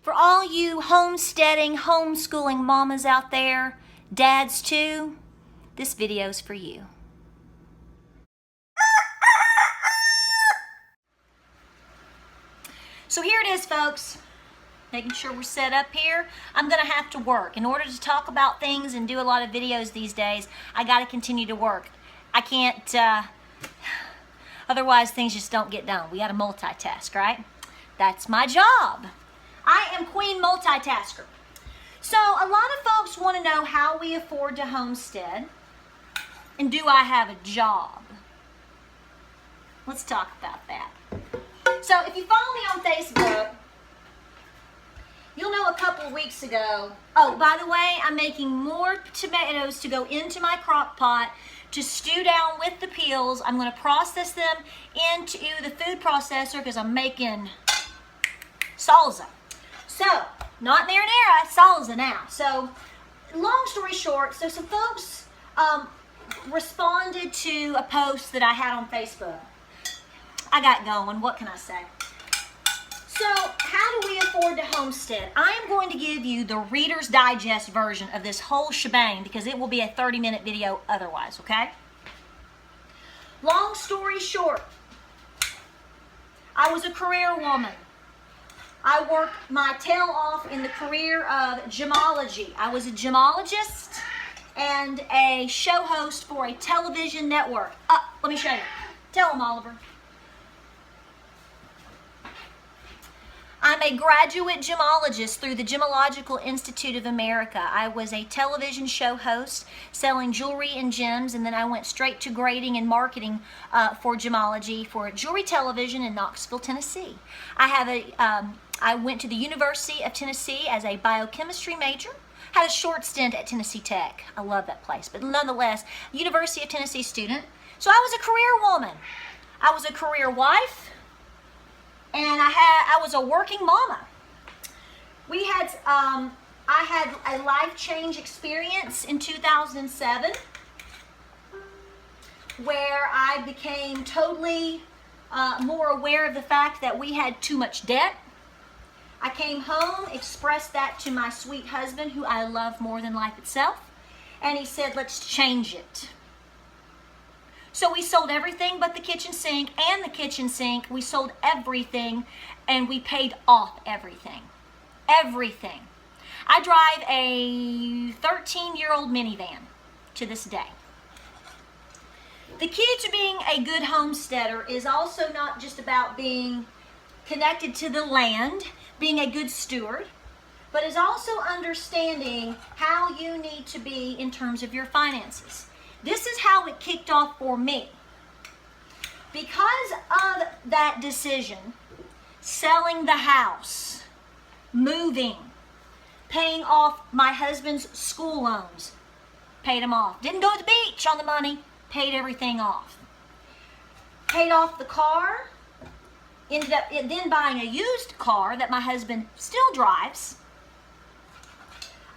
For all you homesteading, homeschooling mamas out there, dads too, this video's for you. So here it is, folks. Making sure we're set up here. I'm going to have to work. In order to talk about things and do a lot of videos these days, I got to continue to work. I can't, otherwise things just don't get done. We got to multitask, right? That's my job. I am Queen Multitasker. So a lot of folks want to know how we afford to homestead, and do I have a job? Let's talk about that. So if you follow me on Facebook, you'll know a couple of weeks ago, oh, by the way, I'm making more tomatoes to go into my crock pot to stew down with the peels. I'm going to process them into the food processor because I'm making salsa. So, not marinara, salsa now. So, long story short, so some folks responded to a post that I had on Facebook. I got going, what can I say? So, how do we afford to homestead? I am going to give you the Reader's Digest version of this whole shebang because it will be a 30-minute video otherwise, okay? Long story short, I was a career woman. I worked my tail off in the career of gemology. I was a gemologist and a show host for a television network. Let me show you. Tell them, Oliver. I'm a graduate gemologist through the Gemological Institute of America. I was a television show host selling jewelry and gems, and then I went straight to grading and marketing for gemology for jewelry television in Knoxville, Tennessee. I went to the University of Tennessee as a biochemistry major. Had a short stint at Tennessee Tech. I love that place, but nonetheless, University of Tennessee student. So I was a career woman. I was a career wife. And I was a working mama. I had a life change experience in 2007 where I became totally more aware of the fact that we had too much debt. I came home, expressed that to my sweet husband, who I love more than life itself, and he said, let's change it. So we sold everything but the kitchen sink and the kitchen sink. We sold everything and we paid off everything. Everything. I drive a 13-year-old minivan to this day. The key to being a good homesteader is also not just about being connected to the land, being a good steward, but is also understanding how you need to be in terms of your finances. This is how it kicked off for me. Because of that decision, selling the house, moving, paying off my husband's school loans, paid them off. Didn't go to the beach on the money, paid everything off. Paid off the car, ended up then buying a used car that my husband still drives.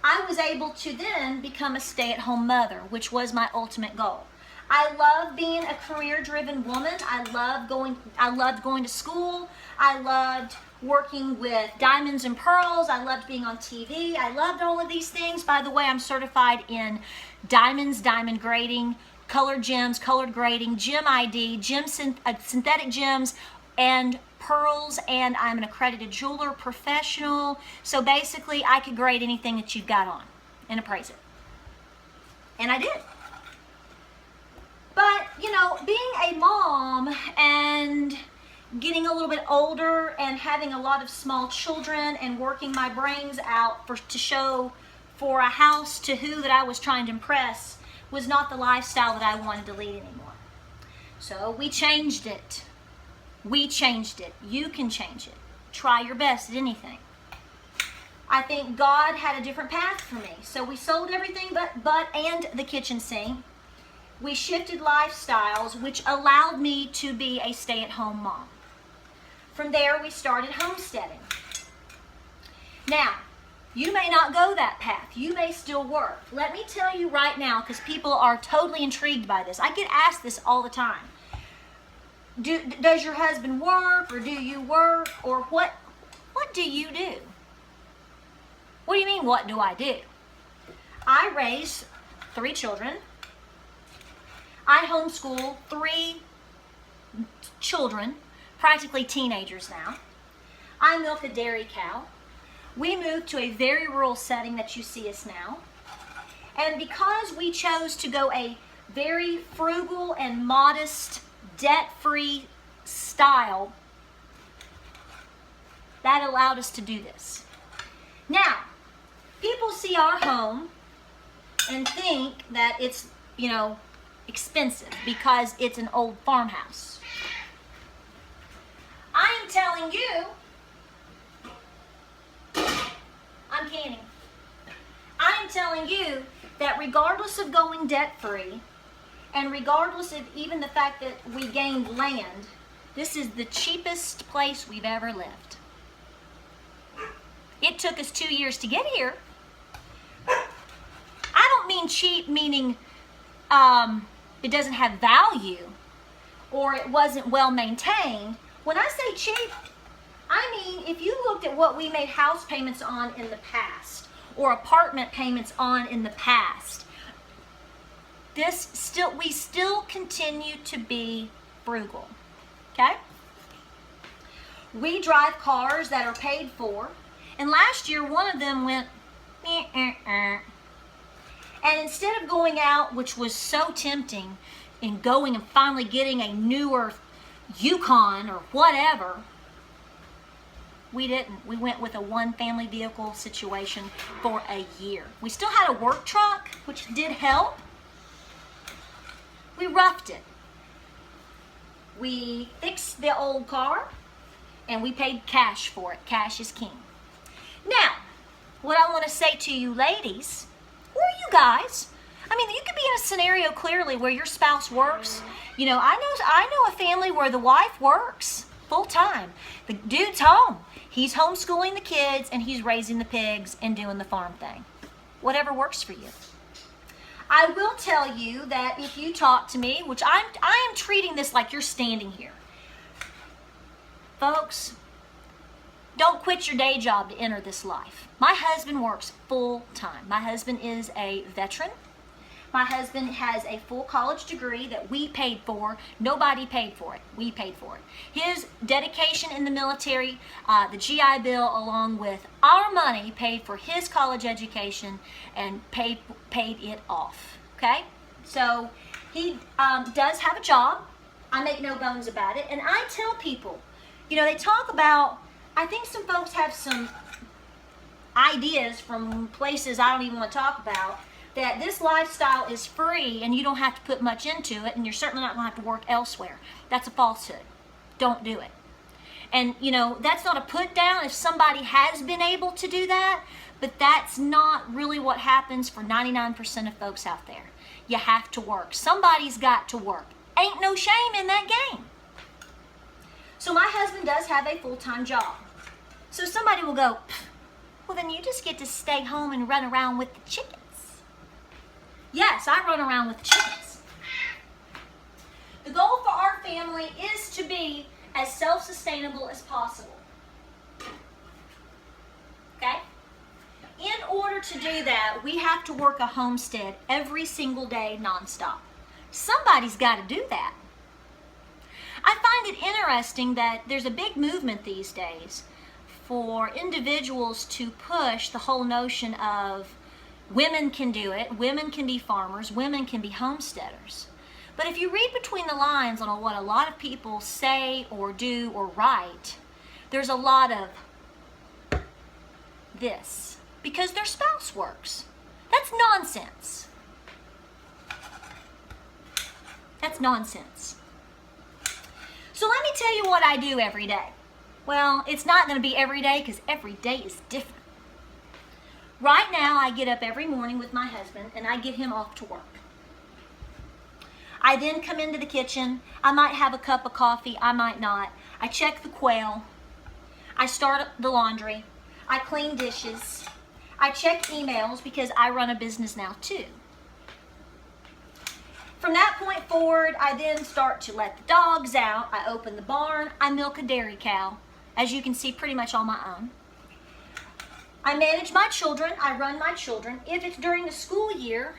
I was able to then become a stay-at-home mother, which was my ultimate goal. I love being a career-driven woman. I loved going to school. I loved working with diamonds and pearls. I loved being on TV. I loved all of these things. By the way, I'm certified in diamonds, diamond grading, colored gems, colored grading, gem ID, synthetic gems, and pearls, and I'm an accredited jeweler professional. So basically, I could grade anything that you've got on and appraise it. And I did. But, you know, being a mom and getting a little bit older and having a lot of small children and working my brains out to show for a house to who that I was trying to impress was not the lifestyle that I wanted to lead anymore. So we changed it. We changed it. You can change it. Try your best at anything. I think God had a different path for me. So we sold everything and the kitchen sink. We shifted lifestyles, which allowed me to be a stay-at-home mom. From there, we started homesteading. Now, you may not go that path. You may still work. Let me tell you right now, because people are totally intrigued by this. I get asked this all the time. Does your husband work, or do you work, or what do you do? what do? I raise 3 children. I homeschool 3 children, practically teenagers now. I milk a dairy cow. We moved to a very rural setting that you see us now. And because we chose to go a very frugal and modest, debt-free style, that allowed us to do this. Now, people see our home and think that it's, expensive because it's an old farmhouse. I am telling you, I'm canning. I am telling you that regardless of going debt-free, and regardless of even the fact that we gained land, this is the cheapest place we've ever lived. It took us 2 years to get here. I don't mean cheap meaning it doesn't have value or it wasn't well maintained. When I say cheap, I mean if you looked at what we made house payments on in the past or apartment payments on in the past, we still continue to be frugal. Okay? We drive cars that are paid for, and last year one of them went and instead of going out, which was so tempting, and going and finally getting a newer Yukon or whatever, we didn't. We went with a 1-family vehicle situation for a year. We still had a work truck, which did help. We roughed it. We fixed the old car, and we paid cash for it. Cash is king. Now, what I want to say to you ladies, or you guys, I mean, you could be in a scenario clearly where your spouse works. I know a family where the wife works full time. The dude's home. He's homeschooling the kids and he's raising the pigs and doing the farm thing. Whatever works for you. I will tell you that if you talk to me, which I am treating this like you're standing here. Folks, don't quit your day job to enter this life. My husband works full time. My husband is a veteran. My husband has a full college degree that we paid for. Nobody paid for it. We paid for it. His dedication in the military, the GI Bill, along with our money, paid for his college education and paid it off. Okay? So he does have a job. I make no bones about it. And I tell people, they talk about, I think some folks have some ideas from places I don't even want to talk about, that this lifestyle is free and you don't have to put much into it and you're certainly not going to have to work elsewhere. That's a falsehood. Don't do it. And, that's not a put down if somebody has been able to do that, but that's not really what happens for 99% of folks out there. You have to work. Somebody's got to work. Ain't no shame in that game. So my husband does have a full-time job. So somebody will go, well, then you just get to stay home and run around with the chickens. Yes, I run around with the chickens. The goal for our family is to be as self-sustainable as possible. Okay? In order to do that, we have to work a homestead every single day nonstop. Somebody's got to do that. I find it interesting that there's a big movement these days for individuals to push the whole notion of women can do it, women can be farmers, women can be homesteaders. But if you read between the lines on what a lot of people say or do or write, there's a lot of this because their spouse works. That's nonsense. That's nonsense. So let me tell you what I do every day. Well, it's not going to be every day because every day is different. Right now, I get up every morning with my husband and I get him off to work. I then come into the kitchen. I might have a cup of coffee, I might not. I check the quail. I start the laundry. I clean dishes. I check emails because I run a business now too. From that point forward, I then start to let the dogs out. I open the barn. I milk a dairy cow, as you can see, pretty much on my own. I manage my children. I run my children. If it's during the school year,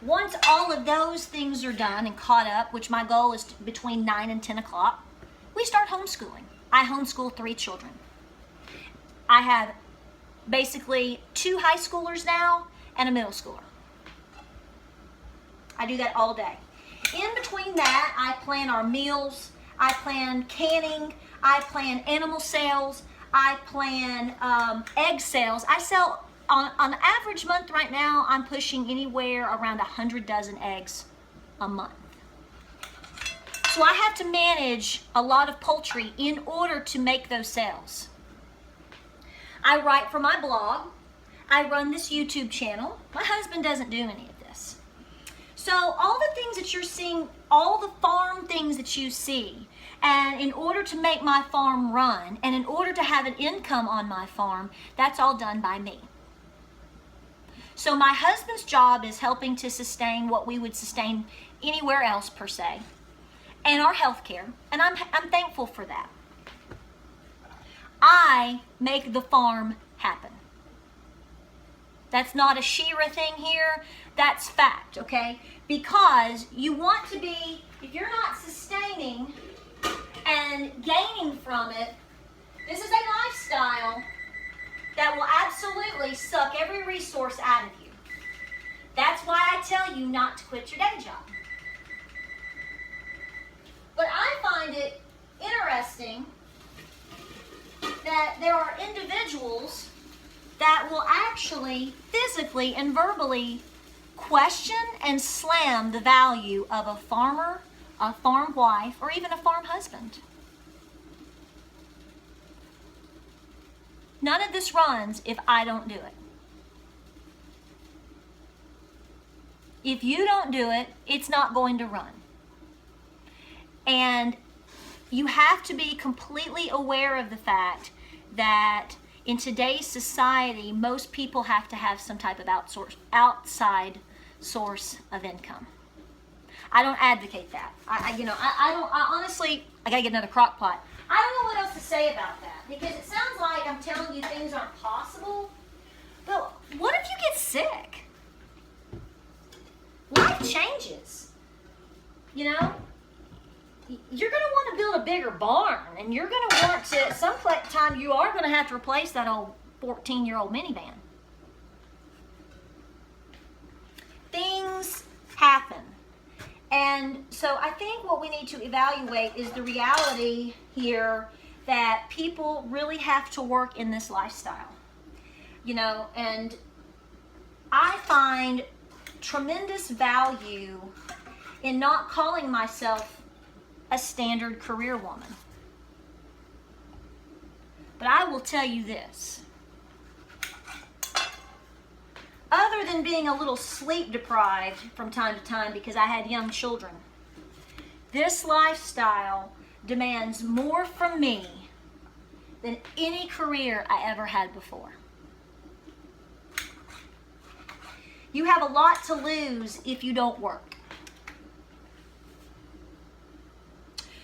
once all of those things are done and caught up, which my goal is between 9 and 10 o'clock, we start homeschooling. I homeschool 3 children. I have basically 2 high schoolers now and a middle schooler. I do that all day. In between that, I plan our meals, I plan canning, I plan animal sales, I plan egg sales. I sell, on an average month right now, I'm pushing anywhere around 100 dozen eggs a month. So I have to manage a lot of poultry in order to make those sales. I write for my blog. I run this YouTube channel. My husband doesn't do any of this. So all the things that you're seeing, all the farm things that you see, and in order to make my farm run, and in order to have an income on my farm, that's all done by me. So my husband's job is helping to sustain what we would sustain anywhere else per se, and our health care, and I'm thankful for that. I make the farm happen. That's not a Shira thing here, that's fact, okay? Because you want to be, if you're not sustaining and gaining from it, this is a lifestyle that will absolutely suck every resource out of you. That's why I tell you not to quit your day job. But I find it interesting that there are individuals that will actually physically and verbally question and slam the value of a farmer, a farm wife, or even a farm husband. None of this runs if I don't do it. If you don't do it, it's not going to run. And you have to be completely aware of the fact that in today's society, most people have to have some type of outside source of income. I don't advocate that. I honestly, I gotta get another crock pot. I don't know what else to say about that, because it sounds like I'm telling you things aren't possible. But what if you get sick? Life changes. You know? You're going to want to build a bigger barn, and you're going to want to, at some time, you are going to have to replace that old 14-year-old minivan. Things happen. And so I think what we need to evaluate is the reality here that people really have to work in this lifestyle. You know, and I find tremendous value in not calling myself a standard career woman. But I will tell you this. Other than being a little sleep deprived from time to time because I had young children, this lifestyle demands more from me than any career I ever had before. You have a lot to lose if you don't work.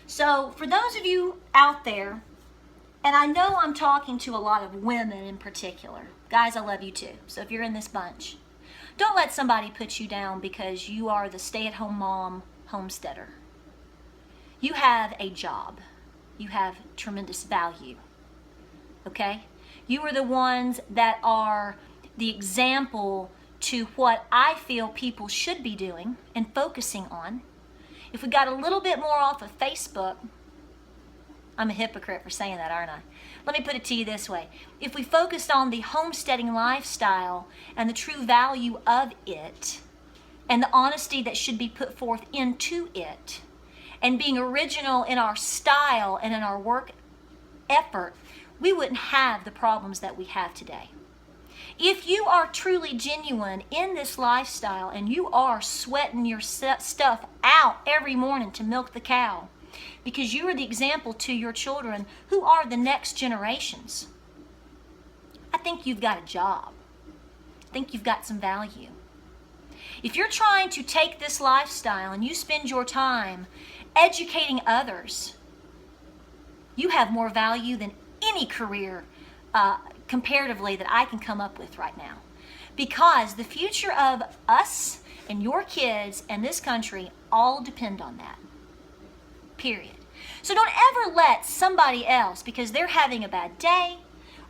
So for those of you out there, and I know I'm talking to a lot of women in particular. Guys, I love you too. So if you're in this bunch, don't let somebody put you down because you are the stay-at-home mom homesteader. You have a job. You have tremendous value. Okay? You are the ones that are the example to what I feel people should be doing and focusing on. If we got a little bit more off of Facebook, I'm a hypocrite for saying that, aren't I? Let me put it to you this way. If we focused on the homesteading lifestyle and the true value of it, and the honesty that should be put forth into it, and being original in our style and in our work effort, we wouldn't have the problems that we have today. If you are truly genuine in this lifestyle and you are sweating your stuff out every morning to milk the cow because you are the example to your children who are the next generations, I think you've got a job. I think you've got some value. If you're trying to take this lifestyle and you spend your time educating others, you have more value than any career comparatively that I can come up with right now. Because the future of us and your kids and this country all depend on that. Period. So don't ever let somebody else, because they're having a bad day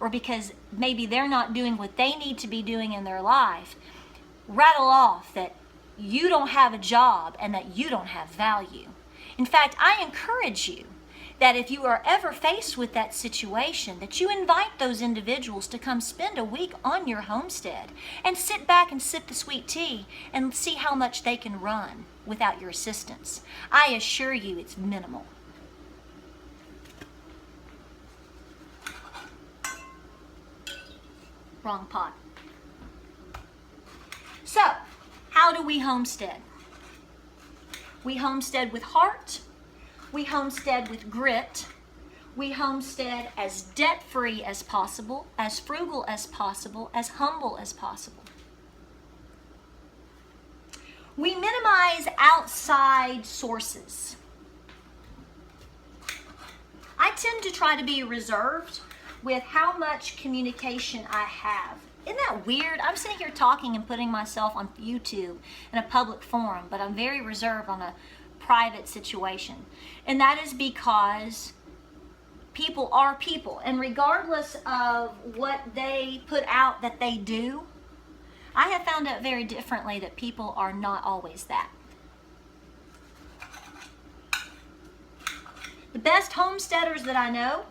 or because maybe they're not doing what they need to be doing in their life, rattle off that you don't have a job and that you don't have value. In fact, I encourage you that if you are ever faced with that situation, that you invite those individuals to come spend a week on your homestead and sit back and sip the sweet tea and see how much they can run without your assistance. I assure you it's minimal. Wrong pot. So, how do we homestead? We homestead with heart. We homestead with grit. We homestead as debt-free as possible, as frugal as possible, as humble as possible. We minimize outside sources. I tend to try to be reserved with how much communication I have. Isn't that weird? I'm sitting here talking and putting myself on YouTube in a public forum, but I'm very reserved on a private situation. And that is because people are people. And regardless of what they put out that they do, I have found out very differently that people are not always that. The best homesteaders that I know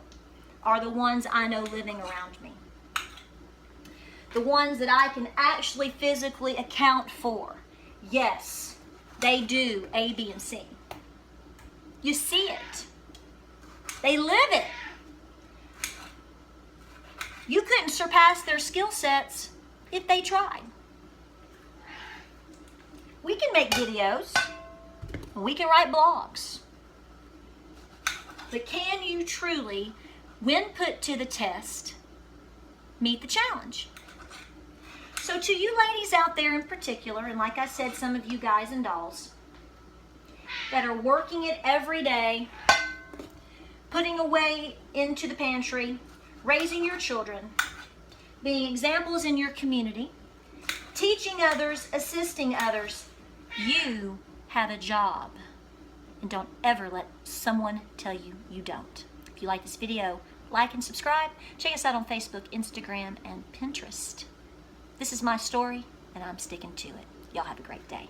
are the ones I know living around me. The ones that I can actually physically account for. Yes, they do A, B, and C. You see it. They live it. You couldn't surpass their skill sets if they tried. We can make videos. We can write blogs. But can you truly, when put to the test, meet the challenge? So to you ladies out there in particular, and like I said, some of you guys and dolls that are working it every day, putting away into the pantry, raising your children, being examples in your community, teaching others, assisting others, you have a job. And don't ever let someone tell you you don't. If you like this video, like and subscribe. Check us out on Facebook, Instagram, and Pinterest. This is my story, and I'm sticking to it. Y'all have a great day.